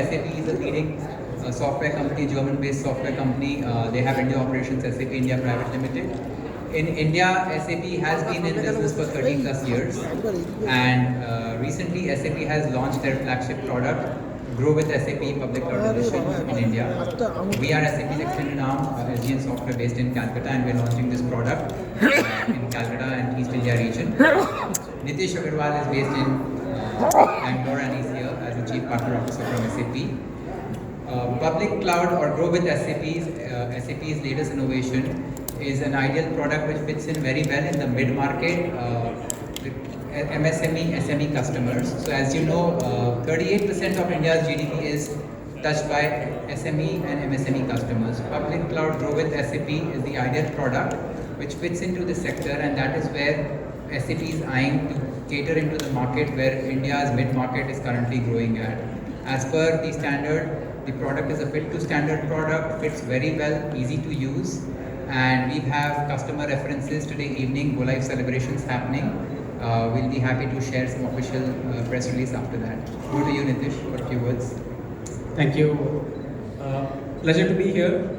SAP is a leading software company, German-based software company. They have India operations, SAP India Private Limited. In India, SAP has been in business for 30 plus years, and recently SAP has launched their flagship product, Grow with SAP Public Cloud Edition in India. We are SAP's extended arm, SGN Software, based in Calcutta, and we're launching this product in Calcutta and East India region. Nitish Agarwal is based in Bangalore, and he's here as the Chief Partner Officer from SAP. Public Cloud or Grow with SAP's latest innovation is an ideal product which fits in very well in the mid-market MSME, SME customers. So as you know, 38% of India's GDP is touched by SME and MSME customers. Public Cloud Grow with SAP is the ideal product which fits into the sector, and that is where SAP is eyeing to cater into the market where India's mid-market is currently growing at. As per the standard, the product is a fit-to-standard product, fits very well, easy to use, and we have customer references today evening, go live celebrations happening. We'll be happy to share some official press release after that. Over to you, Nitish, for a few words. Thank you. Pleasure to be here.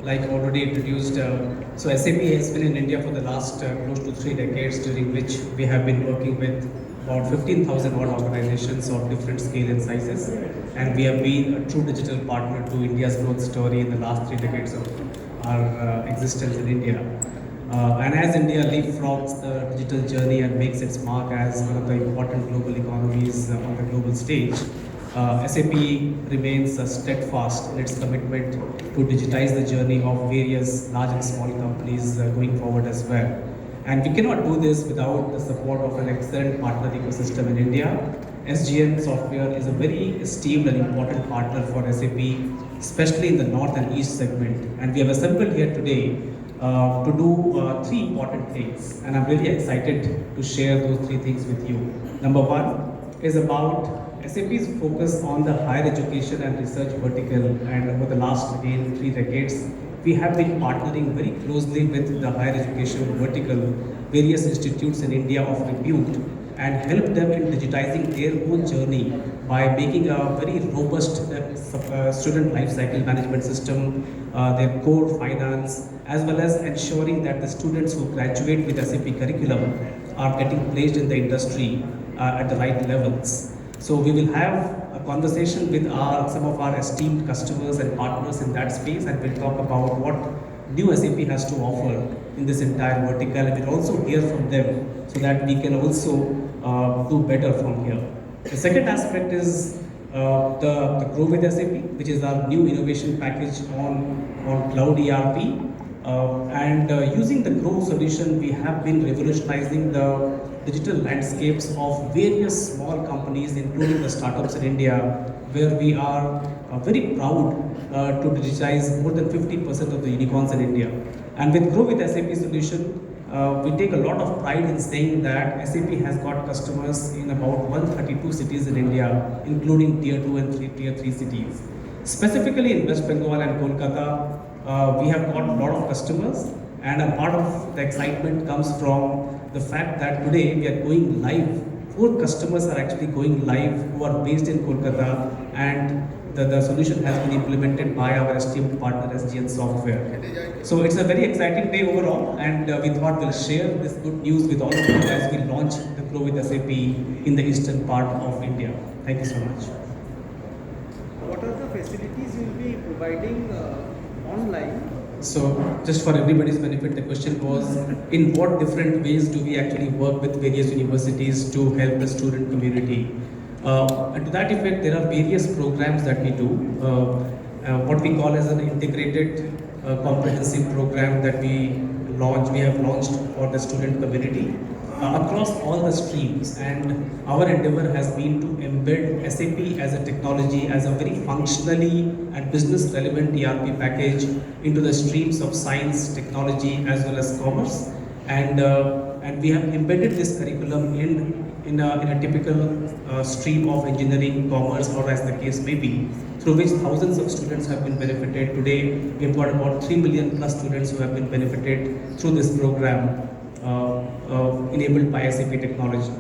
Like already introduced, so SAP has been in India for the last close to 3 decades, during which we have been working with about 15,000 odd organizations of different scale and sizes, and we have been a true digital partner to India's growth story in the last 3 decades of our existence in India. And as India leapfrogs the digital journey and makes its mark as one of the important global economies on the global stage, SAP remains steadfast in its commitment to digitize the journey of various large and small companies going forward as well. And we cannot do this without the support of an excellent partner ecosystem in India. SGN Software is a very esteemed and important partner for SAP, especially in the North and East segment. And we have assembled here today to do 3 important things, and I'm really excited to share those 3 things with you. Number 1 is about SAP's focus on the higher education and research vertical, and over the last again 3 decades, we have been partnering very closely with the higher education vertical, various institutes in India of repute, and help them in digitizing their own journey by making a very robust student life cycle management system, their core finance, as well as ensuring that the students who graduate with SAP curriculum are getting placed in the industry at the right levels. So we will have a conversation with some of our esteemed customers and partners in that space, and we'll talk about what new SAP has to offer in this entire vertical, and we'll also hear from them so that we can also do better from here. The second aspect is the Grow with SAP, which is our new innovation package on cloud ERP. Using the Grow solution, we have been revolutionizing the digital landscapes of various small companies, including the startups in India, where we are very proud to digitize more than 50% of the unicorns in India. And with Grow with SAP solution, we take a lot of pride in saying that SAP has got customers in about 132 cities in India, including tier 2 and tier 3 cities. Specifically in West Bengal and Kolkata, we have got a lot of customers, and a part of the excitement comes from the fact that today we are going live. 4 customers are actually going live who are based in Kolkata, and the solution has been implemented by our esteemed partner SGN Software. So it's a very exciting day overall, and we thought we'll share this good news with all of you as we launch the Grow with SAP in the eastern part of India. Thank you so much. What are the facilities you will be providing online? So just for everybody's benefit, the question was, in what different ways do we actually work with various universities to help the student community? And to that effect, there are various programs that we do. What we call as an integrated comprehensive program that we have launched for the student community across all the streams, and our endeavor has been to embed SAP as a technology, as a very functionally and business relevant ERP package into the streams of science, technology, as well as commerce. And we have embedded this curriculum in a typical stream of engineering, commerce, or as the case may be, through which thousands of students have been benefited. Today, we have got about 3 million plus students who have been benefited through this program enabled by SAP technology.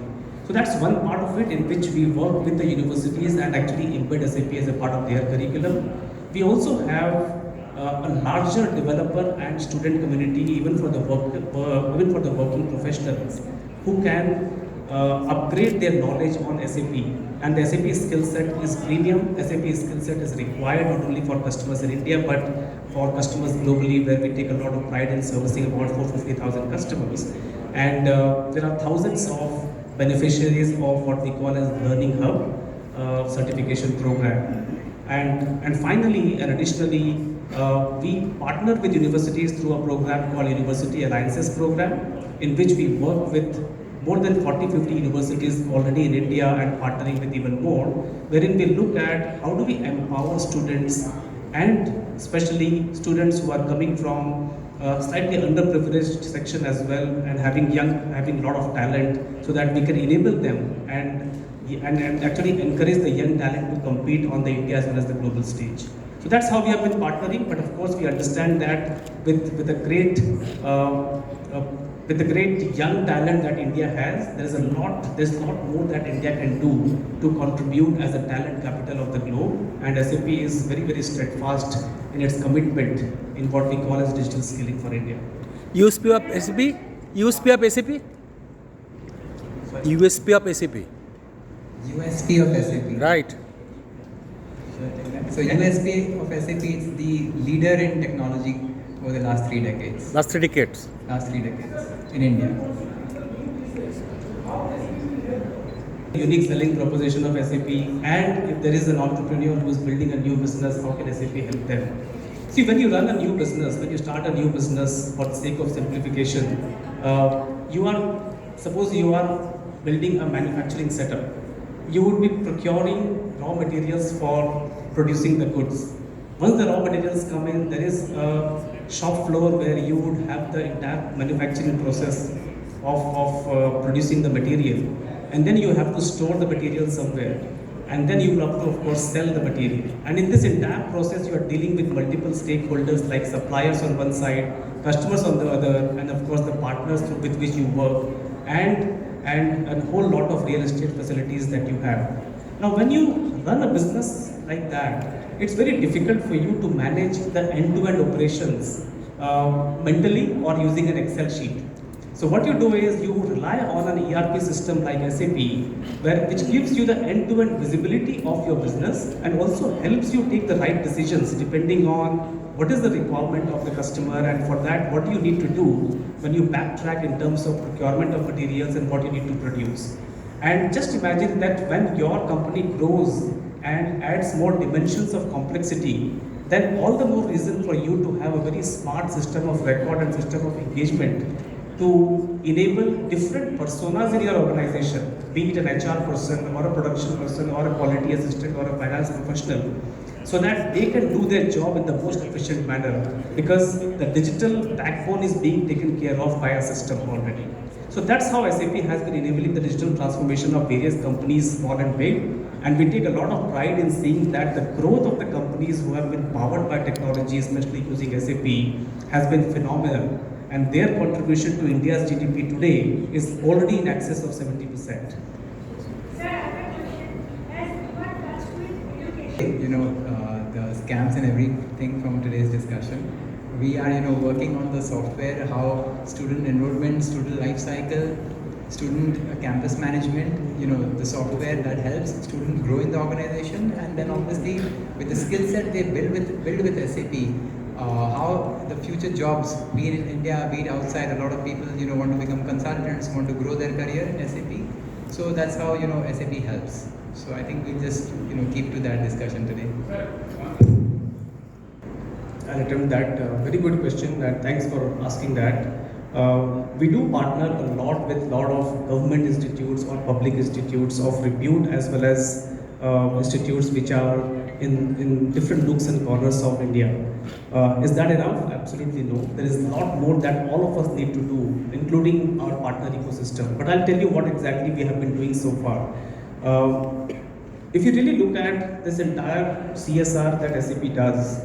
So that's one part of it in which we work with the universities and actually embed SAP as a part of their curriculum. We also have a larger developer and student community, even for the working professionals, who can upgrade their knowledge on SAP. And the SAP skill set is premium. SAP skill set is required not only for customers in India, but for customers globally, where we take a lot of pride in servicing about 450,000 customers. And there are thousands of beneficiaries of what we call as Learning Hub certification program. And finally and additionally, we partner with universities through a program called University Alliances program, in which we work with more than 40-50 universities already in India and partnering with even more, wherein we look at how do we empower students, and especially students who are coming from slightly underprivileged section as well, and having a lot of talent, so that we can enable them and actually encourage the young talent to compete on the India as well as the global stage. So that's how we have been partnering. But of course, we understand that with a great with the great young talent that India has, there's a lot more that India can do to contribute as a talent capital of the globe. And SAP is very, very steadfast in its commitment in what we call as digital skilling for India. USP of SAP? USP of SAP? USP of SAP. USP of SAP. Right. So USP of SAP is the leader in technology over the last 3 decades. Last 3 decades. Last 3 decades in India. Unique selling proposition of SAP, and if there is an entrepreneur who is building a new business, how can SAP help them? See, when you run a new business, when you start a new business, for the sake of simplification, suppose you are building a manufacturing setup. You would be procuring raw materials for producing the goods. Once the raw materials come in, there is a shop floor where you would have the entire manufacturing process of producing the material, and then you have to store the material somewhere, and then you have to of course sell the material. And in this entire process, you are dealing with multiple stakeholders like suppliers on one side, customers on the other, and of course the partners with which you work, and a whole lot of real estate facilities that you have. Now, when you run a business like that, it's very difficult for you to manage the end-to-end operations mentally or using an Excel sheet. So what you do is you rely on an ERP system like SAP, which gives you the end-to-end visibility of your business and also helps you take the right decisions depending on what is the requirement of the customer, and for that what you need to do when you backtrack in terms of procurement of materials and what you need to produce. And just imagine that when your company grows and adds more dimensions of complexity, then all the more reason for you to have a very smart system of record and system of engagement to enable different personas in your organization, be it an HR person or a production person or a quality assistant or a finance professional, so that they can do their job in the most efficient manner, because the digital backbone is being taken care of by a system already. So that's how SAP has been enabling the digital transformation of various companies, small and big. And we take a lot of pride in seeing that the growth of the companies who have been powered by technology, especially using SAP, has been phenomenal. And their contribution to India's GDP today is already in excess of 70%. The scams and everything from today's discussion. We are, working on the software, how student enrollment, student life cycle, student campus management, the software that helps students grow in the organization, and then obviously with the skill set they build with SAP, how the future jobs, be it in India, be it outside, a lot of people, want to become consultants, want to grow their career in SAP. So that's how, SAP helps. So I think we'll just, keep to that discussion today. I'll attempt that. Very good question, and thanks for asking that. We do partner a lot with a lot of government institutes or public institutes of repute, as well as institutes which are in different nooks and corners of India. Is that enough? Absolutely no. There is a lot more that all of us need to do, including our partner ecosystem. But I'll tell you what exactly we have been doing so far. If you really look at this entire CSR that SAP does,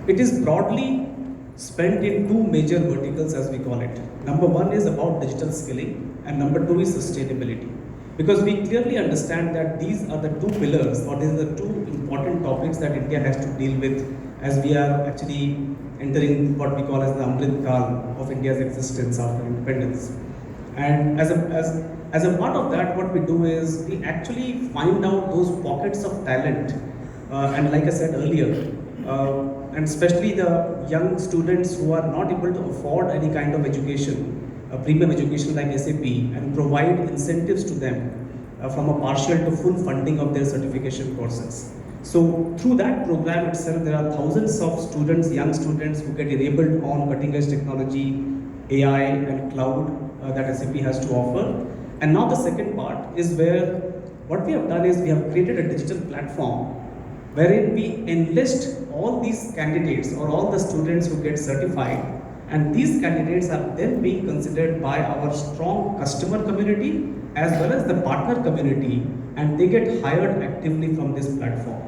it is broadly spent in two major verticals, as we call it. Number one is about digital skilling, and number two is sustainability. Because we clearly understand that these are the two pillars, or these are the two important topics that India has to deal with as we are actually entering what we call as the Amrit Kal of India's existence after independence. And as a part of that, what we do is we actually find out those pockets of talent. And like I said earlier, and especially the young students who are not able to afford any kind of education, a premium education like SAP, and provide incentives to them from a partial to full funding of their certification courses. So through that program itself, there are thousands of students, young students who get enabled on cutting edge technology, AI and cloud that SAP has to offer. And now the second part is where what we have done is we have created a digital platform wherein we enlist all these candidates or all the students who get certified, and these candidates are then being considered by our strong customer community as well as the partner community, and they get hired actively from this platform.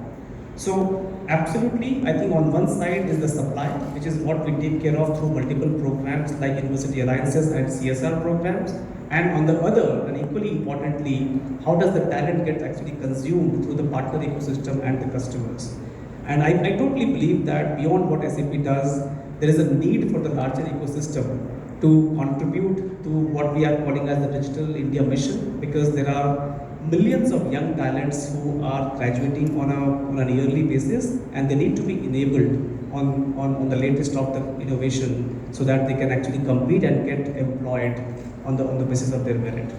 So absolutely, I think on one side is the supply, which is what we take care of through multiple programs like University Alliances and CSR programs. And on the other, and equally importantly, how does the talent get actually consumed through the partner ecosystem and the customers? And I totally believe that beyond what SAP does, there is a need for the larger ecosystem to contribute to what we are calling as the Digital India mission, because there are millions of young talents who are graduating on an yearly basis, and they need to be enabled on the latest of the innovation so that they can actually compete and get employed on the basis of their merit.